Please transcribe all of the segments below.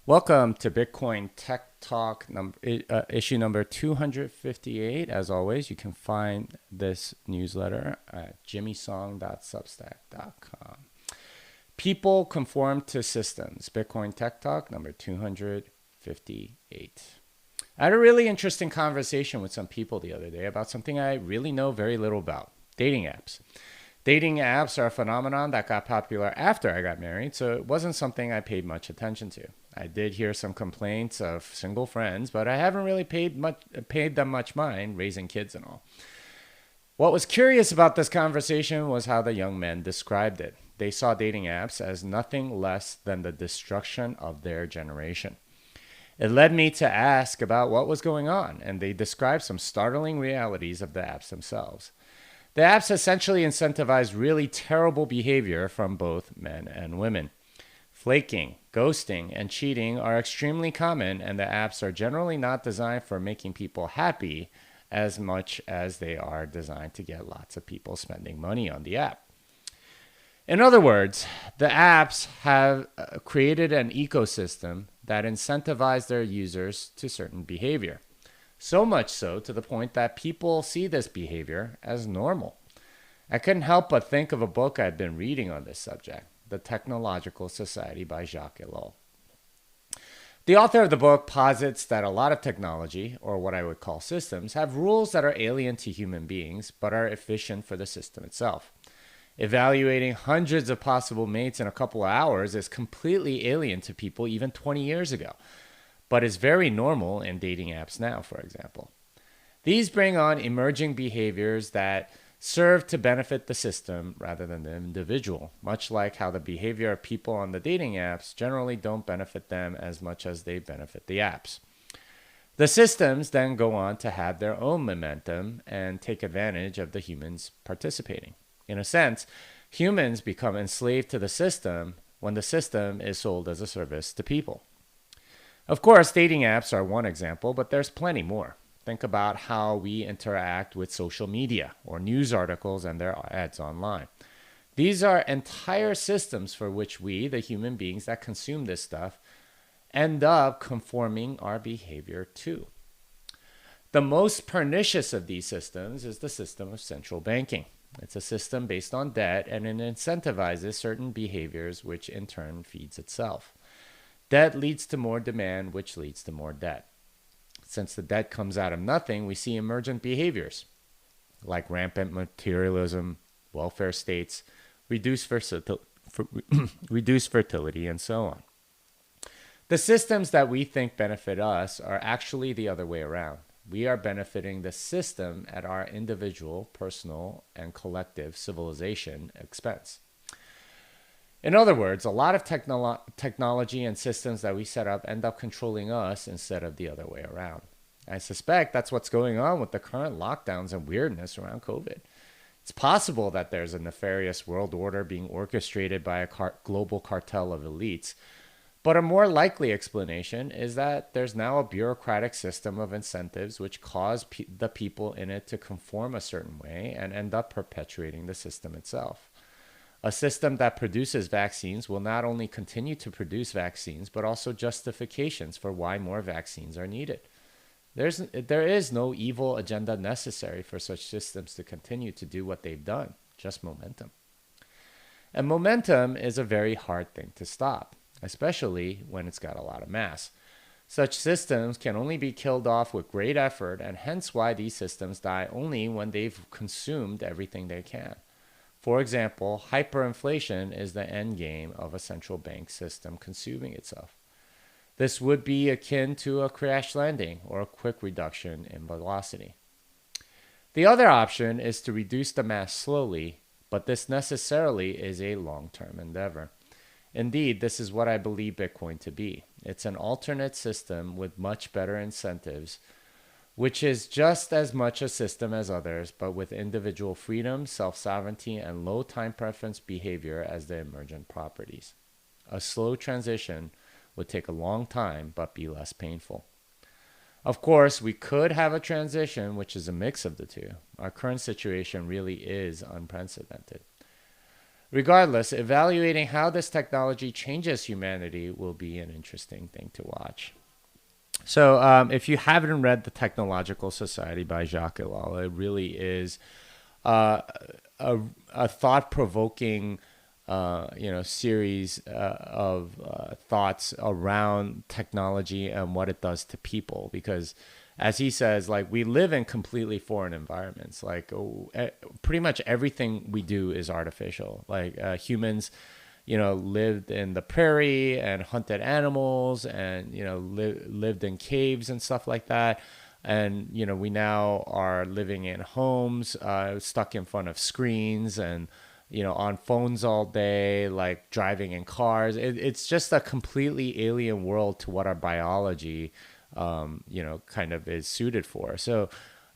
Welcome to Bitcoin Tech Talk issue number 258. As always, you can find this newsletter at jimmysong.substack.com. People conform to systems. Bitcoin Tech Talk number 258. I had a really interesting conversation with some people the other day about something I really know very little about: dating apps. Dating apps are a phenomenon that got popular after I got married, so it wasn't something I paid much attention to. I did hear some complaints of single friends, but I haven't really paid them much mind, raising kids and all. What was curious about this conversation was how the young men described it. They saw dating apps as nothing less than the destruction of their generation. It led me to ask about what was going on, and they described some startling realities of the apps themselves. The apps essentially incentivize really terrible behavior from both men and women. Flaking, ghosting, and cheating are extremely common, and the apps are generally not designed for making people happy as much as they are designed to get lots of people spending money on the app. In other words, the apps have created an ecosystem that incentivizes their users to certain behavior. So much so to the point that people see this behavior as normal. I couldn't help but think of a book I'd been reading on this subject, The Technological Society by Jacques Ellul. The author of the book posits that a lot of technology, or what I would call systems, have rules that are alien to human beings but are efficient for the system itself. Evaluating hundreds of possible mates in a couple of hours is completely alien to people even 20 years ago, but is very normal in dating apps now, for example. These bring on emerging behaviors that serve to benefit the system rather than the individual, much like how the behavior of people on the dating apps generally don't benefit them as much as they benefit the apps. The systems then go on to have their own momentum and take advantage of the humans participating. In a sense, humans become enslaved to the system when the system is sold as a service to people. Of course, dating apps are one example, but there's plenty more. Think about how we interact with social media or news articles and their ads online. These are entire systems for which we, the human beings that consume this stuff, end up conforming our behavior to. The most pernicious of these systems is the system of central banking. It's a system based on debt, and it incentivizes certain behaviors, which in turn feeds itself. Debt leads to more demand, which leads to more debt. Since the debt comes out of nothing, we see emergent behaviors like rampant materialism, welfare states, reduced fertility, and so on. The systems that we think benefit us are actually the other way around. We are benefiting the system at our individual, personal, and collective civilization expense. In other words, a lot of technology and systems that we set up end up controlling us instead of the other way around. I suspect that's what's going on with the current lockdowns and weirdness around COVID. It's possible that there's a nefarious world order being orchestrated by a global cartel of elites, but a more likely explanation is that there's now a bureaucratic system of incentives which cause the people in it to conform a certain way and end up perpetuating the system itself. A system that produces vaccines will not only continue to produce vaccines, but also justifications for why more vaccines are needed. There is no evil agenda necessary for such systems to continue to do what they've done, just momentum. And momentum is a very hard thing to stop, especially when it's got a lot of mass. Such systems can only be killed off with great effort, and hence why these systems die only when they've consumed everything they can. For example, hyperinflation is the end game of a central bank system consuming itself. This would be akin to a crash landing or a quick reduction in velocity. The other option is to reduce the mass slowly, but this necessarily is a long-term endeavor. Indeed, this is what I believe Bitcoin to be. It's an alternate system with much better incentives, which is just as much a system as others, but with individual freedom, self-sovereignty, and low time preference behavior as the emergent properties. A slow transition would take a long time, but be less painful. Of course, we could have a transition which is a mix of the two. Our current situation really is unprecedented. Regardless, evaluating how this technology changes humanity will be an interesting thing to watch. So, if you haven't read The Technological Society by Jacques Ellul, it really is uh, a thought-provoking, series of thoughts around technology and what it does to people. Because, as he says, like we live in completely foreign environments. Like pretty much everything we do is artificial. Like humans, lived in the prairie and hunted animals, and lived in caves and stuff like that. And we now are living in homes, stuck in front of screens, and on phones all day, like driving in cars. It's just a completely alien world to what our biology, kind of is suited for. So,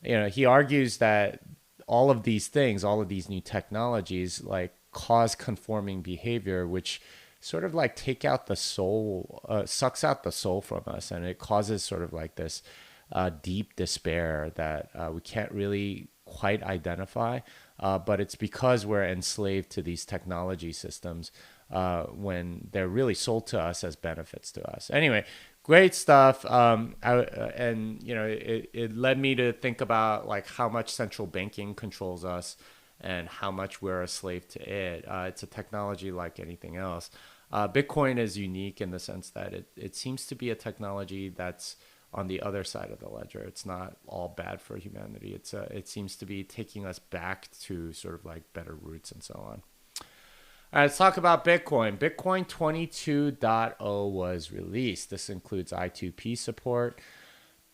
he argues that all of these things, all of these new technologies, like cause conforming behavior, which sort of like take out the soul, sucks out the soul from us, and it causes sort of like this deep despair that we can't really quite identify. But it's because we're enslaved to these technology systems when they're really sold to us as benefits to us. Anyway, great stuff. It led me to think about like how much central banking controls us and how much we're a slave to it. It's a technology like anything else. Bitcoin is unique in the sense that it seems to be a technology that's on the other side of the ledger. It's not all bad for humanity. It seems to be taking us back to sort of like better roots and so on. All right, let's talk about Bitcoin. Bitcoin 22.0 was released. This includes I2P support,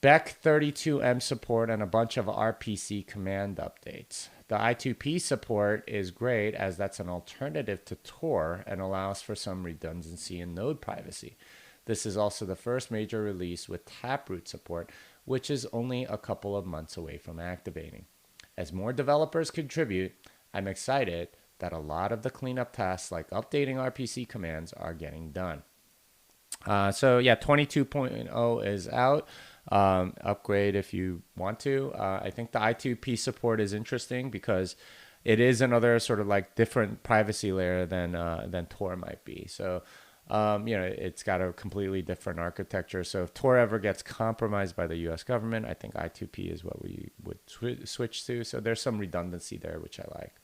BEC 32M support, and a bunch of RPC command updates. The I2P support is great as that's an alternative to Tor and allows for some redundancy in node privacy. This is also the first major release with Taproot support, which is only a couple of months away from activating. As more developers contribute, I'm excited that a lot of the cleanup tasks like updating RPC commands are getting done. 22.0 is out. Upgrade if you want to. I think the I2P support is interesting because it is another sort of like different privacy layer than Tor might be. So, it's got a completely different architecture. So if Tor ever gets compromised by the U.S. government, I think I2P is what we would switch to. So there's some redundancy there, which I like.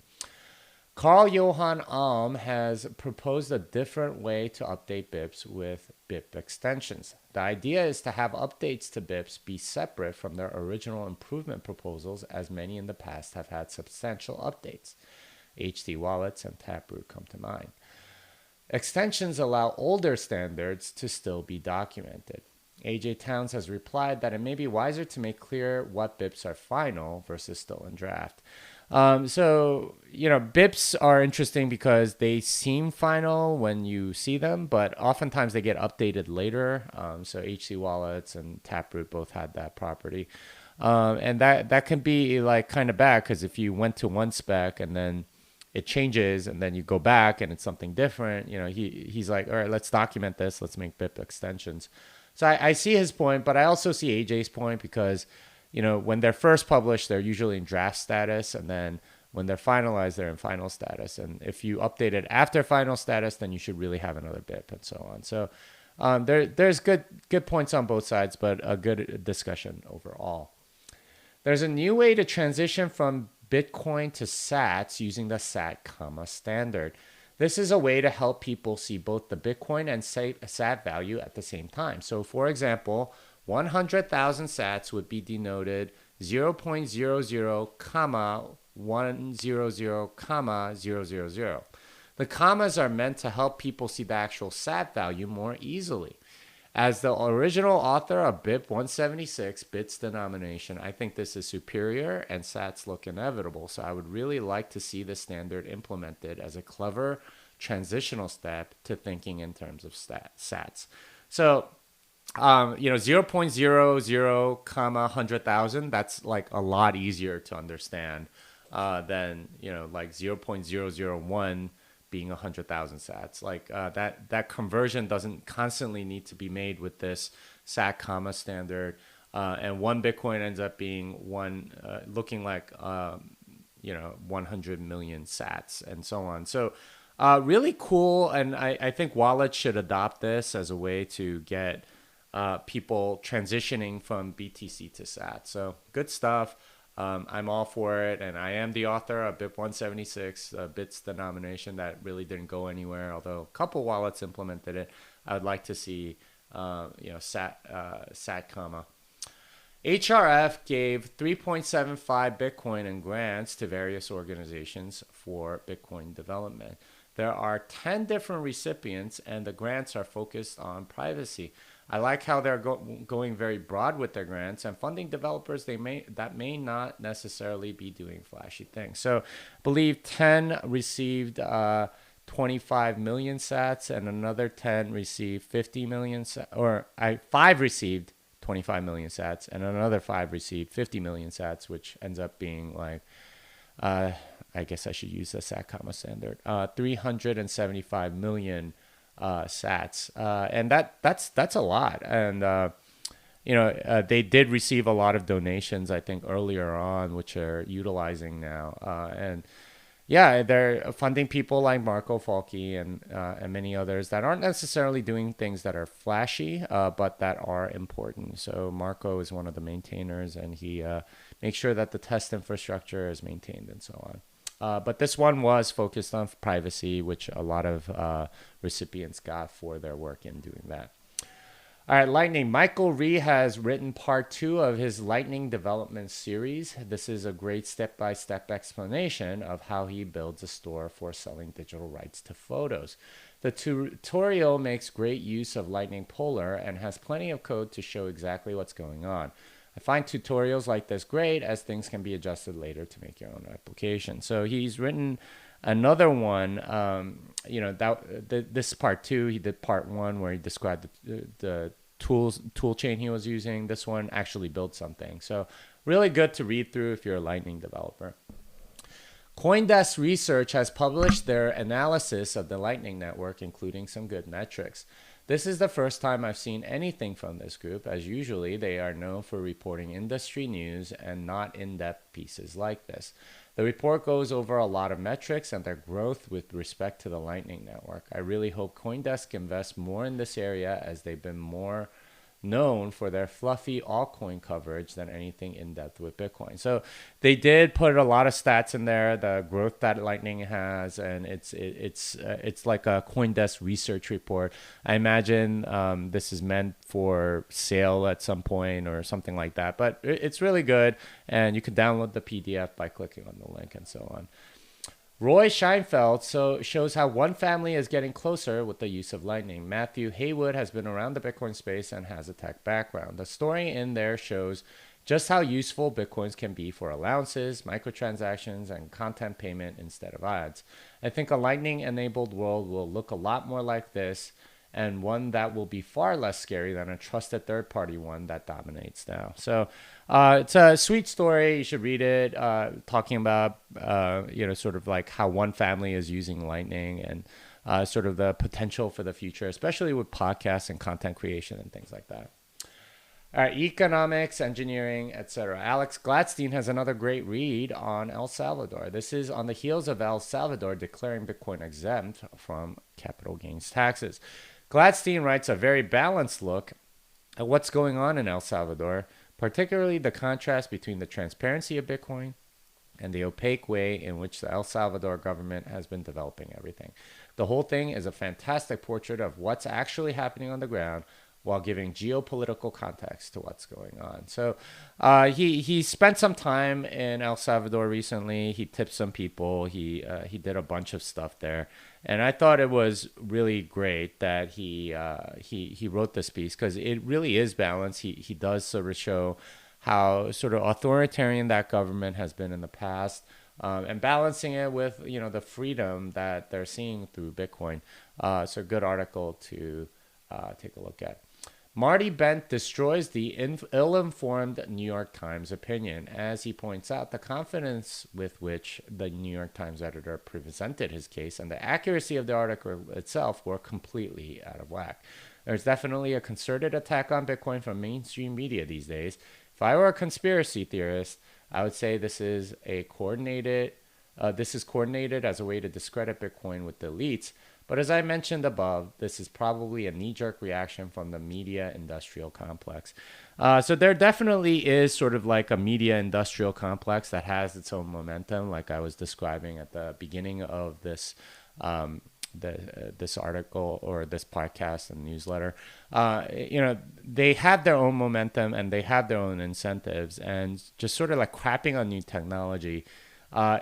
Carl Johan Alm has proposed a different way to update BIPs with BIP extensions. The idea is to have updates to BIPs be separate from their original improvement proposals, as many in the past have had substantial updates. HT wallets and Taproot come to mind. Extensions allow older standards to still be documented. AJ Towns has replied that it may be wiser to make clear what BIPs are final versus still in draft. BIPs are interesting because they seem final when you see them, but oftentimes they get updated later. So HC wallets and Taproot both had that property. And that can be like kind of bad because if you went to one spec and then it changes and then you go back and it's something different, he's like, all right, let's document this. Let's make BIP extensions. So I see his point, but I also see AJ's point because, when they're first published, they're usually in draft status. And then when they're finalized, they're in final status. And if you update it after final status, then you should really have another BIP and so on. So there's good points on both sides, but a good discussion overall. There's a new way to transition from Bitcoin to sats using the sat comma standard. This is a way to help people see both the Bitcoin and sat value at the same time. So for example, 100,000 sats would be denoted 0.00 comma 100 comma 000. The commas are meant to help people see the actual sat value more easily. As the original author of BIP 176, bits denomination, I think this is superior and sats look inevitable. So I would really like to see the standard implemented as a clever transitional step to thinking in terms of sats. So, 0.00 comma 100,000, that's like a lot easier to understand than, like 0.001 being 100,000 sats. Like that conversion doesn't constantly need to be made with this sat comma standard. And one Bitcoin ends up being looking like, 100 million sats and so on. So Really cool, and I think wallets should adopt this as a way to get people transitioning from BTC to SAT. So good stuff. I'm all for it, and I am the author of BIP 176, BIT's denomination that really didn't go anywhere, although a couple wallets implemented it. I would like to see, SAT comma. HRF gave 3.75 Bitcoin in grants to various organizations for Bitcoin development. There are 10 different recipients, and the grants are focused on privacy. I like how they're going very broad with their grants and funding developers that may not necessarily be doing flashy things. So, I believe 10 received 25 million sats, and another 10 received 50 million, five received 25 million sats, and another five received 50 million sats, which ends up being like, I guess I should use the SAT comma standard, 375 million sats, and that's a lot. And they did receive a lot of donations, I think, earlier on, which are utilizing now, and yeah, they're funding people like Marco Falchi and many others that aren't necessarily doing things that are flashy, but that are important. So Marco is one of the maintainers, and he makes sure that the test infrastructure is maintained and so on. But this one was focused on privacy, which a lot of recipients got for their work in doing that. All right, Lightning. Michael Rhee has written part 2 of his Lightning development series. This is a great step-by-step explanation of how he builds a store for selling digital rights to photos. The tutorial makes great use of Lightning Polar and has plenty of code to show exactly what's going on. I find tutorials like this great, as things can be adjusted later to make your own application. So he's written another one, this part 2. He did part 1 where he described the tool chain he was using. This one actually built something. So really good to read through if you're a Lightning developer. CoinDesk Research has published their analysis of the Lightning Network, including some good metrics. This is the first time I've seen anything from this group, as usually they are known for reporting industry news and not in-depth pieces like this. The report goes over a lot of metrics and their growth with respect to the Lightning Network. I really hope CoinDesk invests more in this area, as they've been more known for their fluffy altcoin coverage than anything in depth with Bitcoin. So they did put a lot of stats in there, the growth that Lightning has, and it's like a CoinDesk research report. I imagine this is meant for sale at some point or something like that, but it's really good, and you can download the PDF by clicking on the link and so on. Roy Scheinfeld shows how one family is getting closer with the use of Lightning. Matthew Haywood has been around the Bitcoin space and has a tech background. The story in there shows just how useful Bitcoins can be for allowances, microtransactions, and content payment instead of ads. I think a Lightning-enabled world will look a lot more like this, and one that will be far less scary than a trusted third-party one that dominates now. So it's a sweet story. You should read it, talking about, sort of like how one family is using Lightning and sort of the potential for the future, especially with podcasts and content creation and things like that. All right, economics, engineering, etc. Alex Gladstein has another great read on El Salvador. This is on the heels of El Salvador declaring Bitcoin exempt from capital gains taxes. Gladstein writes a very balanced look at what's going on in El Salvador, particularly the contrast between the transparency of Bitcoin and the opaque way in which the El Salvador government has been developing everything. The whole thing is a fantastic portrait of what's actually happening on the ground, while giving geopolitical context to what's going on. So he spent some time in El Salvador recently. He tipped some people. He did a bunch of stuff there. And I thought it was really great that he wrote this piece, because it really is balanced. He does sort of show how sort of authoritarian that government has been in the past, and balancing it with the freedom that they're seeing through Bitcoin. So good article to take a look at. Marty Bent destroys the ill-informed New York Times opinion. As he points out, the confidence with which the New York Times editor presented his case and the accuracy of the article itself were completely out of whack. There's definitely a concerted attack on Bitcoin from mainstream media these days. If I were a conspiracy theorist, I would say this is a coordinated This is coordinated as a way to discredit Bitcoin with the elites. But as I mentioned above, this is probably a knee-jerk reaction from the media industrial complex. So there definitely is sort of like a media industrial complex that has its own momentum, like I was describing at the beginning of this this article or this podcast and newsletter. They have their own momentum and they have their own incentives, and just sort of like crapping on new technology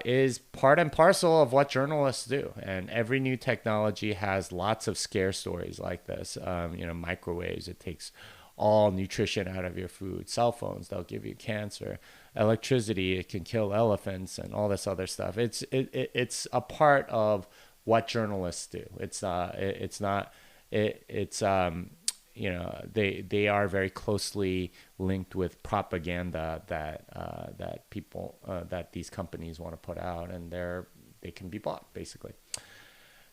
is part and parcel of what journalists do. And every new technology has lots of scare stories like this. Microwaves, it takes all nutrition out of your food. Cell phones, they'll give you cancer. Electricity, it can kill elephants, and all this other stuff. It's a part of what journalists do. They are very closely linked with propaganda that these companies want to put out, and they can be bought basically.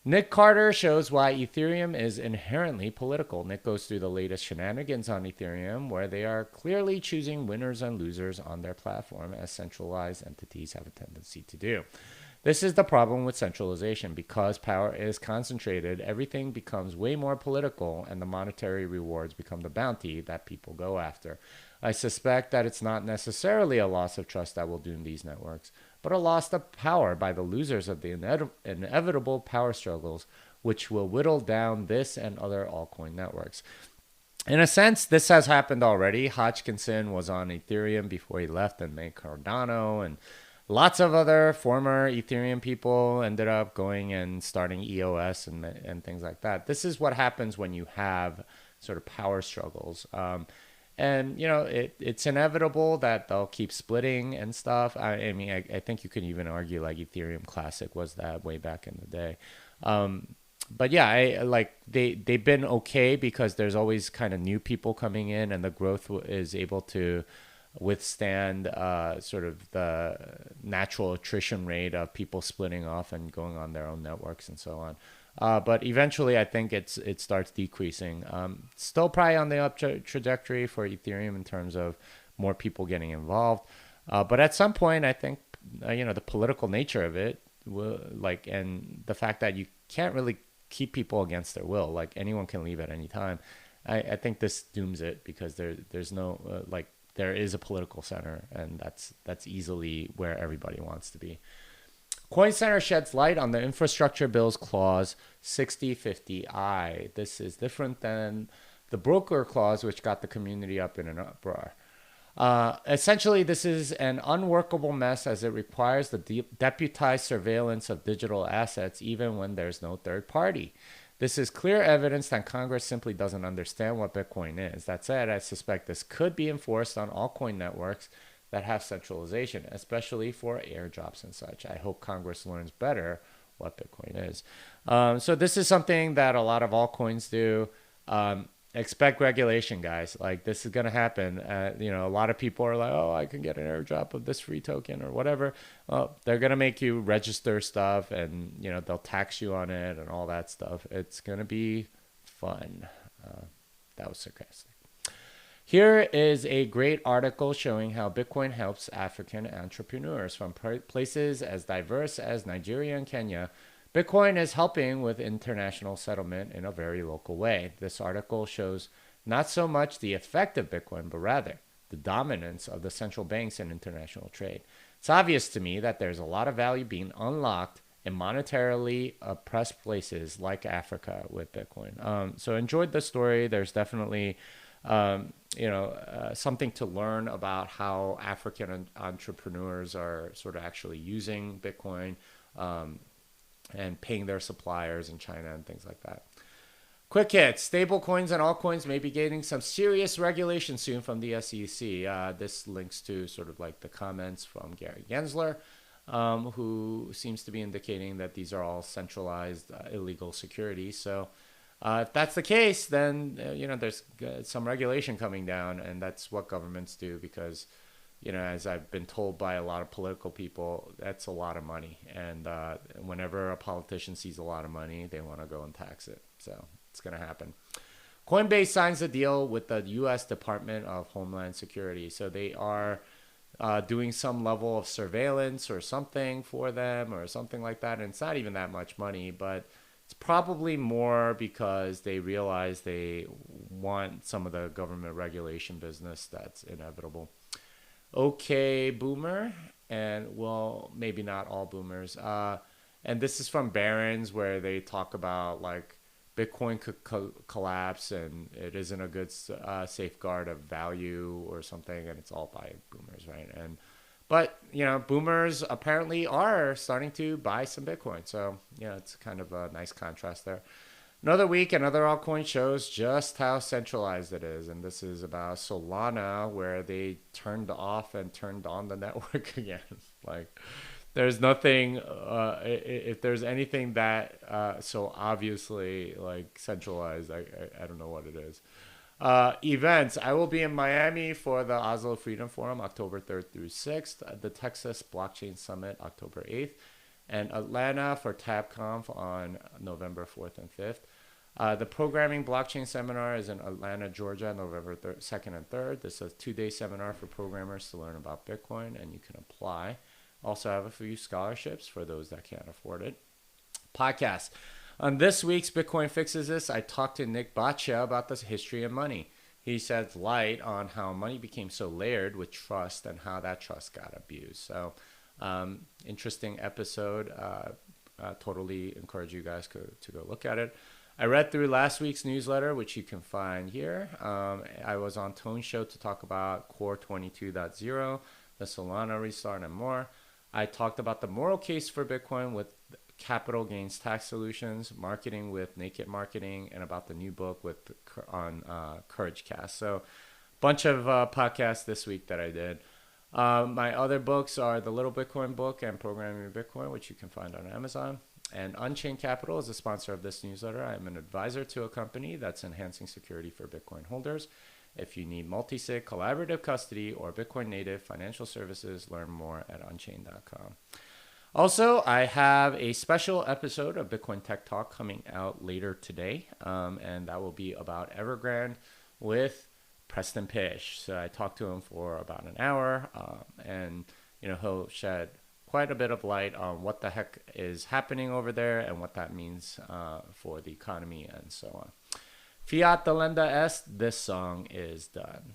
Nick Carter shows why Ethereum is inherently political. Nick goes through the latest shenanigans on Ethereum, where they are clearly choosing winners and losers on their platform, as centralized entities have a tendency to do. This is the problem with centralization. Because power is concentrated, everything becomes way more political, and the monetary rewards become the bounty that people go after. I suspect that it's not necessarily a loss of trust that will doom these networks, but a loss of power by the losers of the inevitable power struggles, which will whittle down this and other altcoin networks. In a sense, this has happened already. Hodgkinson was on Ethereum before he left and made Cardano, and lots of other former Ethereum people ended up going and starting EOS and things like that. This is what happens when you have sort of power struggles. It's inevitable that they'll keep splitting and stuff. I think you could even argue like Ethereum Classic was that way back in the day. But yeah, they've been okay because there's always kind of new people coming in, and the growth is able to withstand sort of the natural attrition rate of people splitting off and going on their own networks and so on. But eventually, I think it starts decreasing. Still probably on the up trajectory for Ethereum in terms of more people getting involved. But at some point, I think the political nature of it will and the fact that you can't really keep people against their will. Like anyone can leave at any time. I think this dooms it because there's no there is a political center, and that's easily where everybody wants to be. Coin Center sheds light on the infrastructure bill's clause 6050I. This is different than the broker clause, which got the community up in an uproar. Essentially, this is an unworkable mess as it requires the deputized surveillance of digital assets even when there's no third party. This is clear evidence that Congress simply doesn't understand what Bitcoin is. That said, I suspect this could be enforced on all coin networks that have centralization, especially for airdrops and such. I hope Congress learns better what Bitcoin is. So this is something that a lot of altcoins do. Expect regulation, guys. Like this is going to happen. A lot of people are like, oh, I can get an airdrop of this free token or whatever. Well, they're going to make you register stuff, and they'll tax you on it and all that stuff. It's going to be fun. That was sarcastic. Here is a great article showing how Bitcoin helps African entrepreneurs from places as diverse as Nigeria and Kenya. Bitcoin is helping with international settlement in a very local way. This article shows not so much the effect of Bitcoin, but rather the dominance of the central banks in international trade. It's obvious to me that there's a lot of value being unlocked in monetarily oppressed places like Africa with Bitcoin. So enjoyed the story. There's definitely something to learn about how African entrepreneurs are sort of actually using Bitcoin and paying their suppliers in China and things like that. Quick hits. Stable coins and altcoins may be getting some serious regulation soon from the SEC. This links to sort of like the comments from Gary Gensler, who seems to be indicating that these are all centralized illegal securities. So if that's the case, then there's some regulation coming down, and that's what governments do because, as I've been told by a lot of political people, that's a lot of money, and whenever a politician sees a lot of money, they want to go and tax it. So it's going to happen. Coinbase signs a deal with the U.S. Department of Homeland Security, so they are doing some level of surveillance or something for them or something like that. And it's not even that much money, but it's probably more because they realize they want some of the government regulation business that's inevitable. Okay, boomer, and well, maybe not all boomers. And this is from Barron's, where they talk about like Bitcoin could collapse and it isn't a good safeguard of value or something, and it's all by boomers, right? And but boomers apparently are starting to buy some Bitcoin, so it's kind of a nice contrast there. Another week, another altcoin shows just how centralized it is. And this is about Solana, where they turned off and turned on the network again. Like, there's nothing, if there's anything that so obviously like centralized, I don't know what it is. Events. I will be in Miami for the Oslo Freedom Forum, October 3rd through 6th, the Texas Blockchain Summit, October 8th, and Atlanta for TabConf on November 4th and 5th. The Programming Blockchain Seminar is in Atlanta, Georgia, November 2nd and 3rd. This is a 2-day seminar for programmers to learn about Bitcoin, and you can apply. Also have a few scholarships for those that can't afford it. Podcast. On this week's Bitcoin Fixes This, I talked to Nick Baccia about the history of money. He sheds light on how money became so layered with trust and how that trust got abused. So, interesting episode. Totally encourage you guys to go look at it. I read through last week's newsletter, which you can find here. I was on Tone's show to talk about Core 22.0, the Solana restart, and more. I talked about the moral case for Bitcoin with capital gains tax solutions, marketing with Naked Marketing, and about the new book on CourageCast. So, bunch of podcasts this week that I did. My other books are the Little Bitcoin book and Programming Bitcoin, which you can find on Amazon. And Unchained Capital is a sponsor of this newsletter. I'm an advisor to a company that's enhancing security for Bitcoin holders. If you need multi-sig, collaborative custody, or Bitcoin native financial services, learn more at unchained.com. Also, I have a special episode of Bitcoin Tech Talk coming out later today, and that will be about Evergrande with Preston Pish. So I talked to him for about an hour, and he'll shed quite a bit of light on what the heck is happening over there and what that means for the economy and so on. Fiat Delenda Est, this song is done.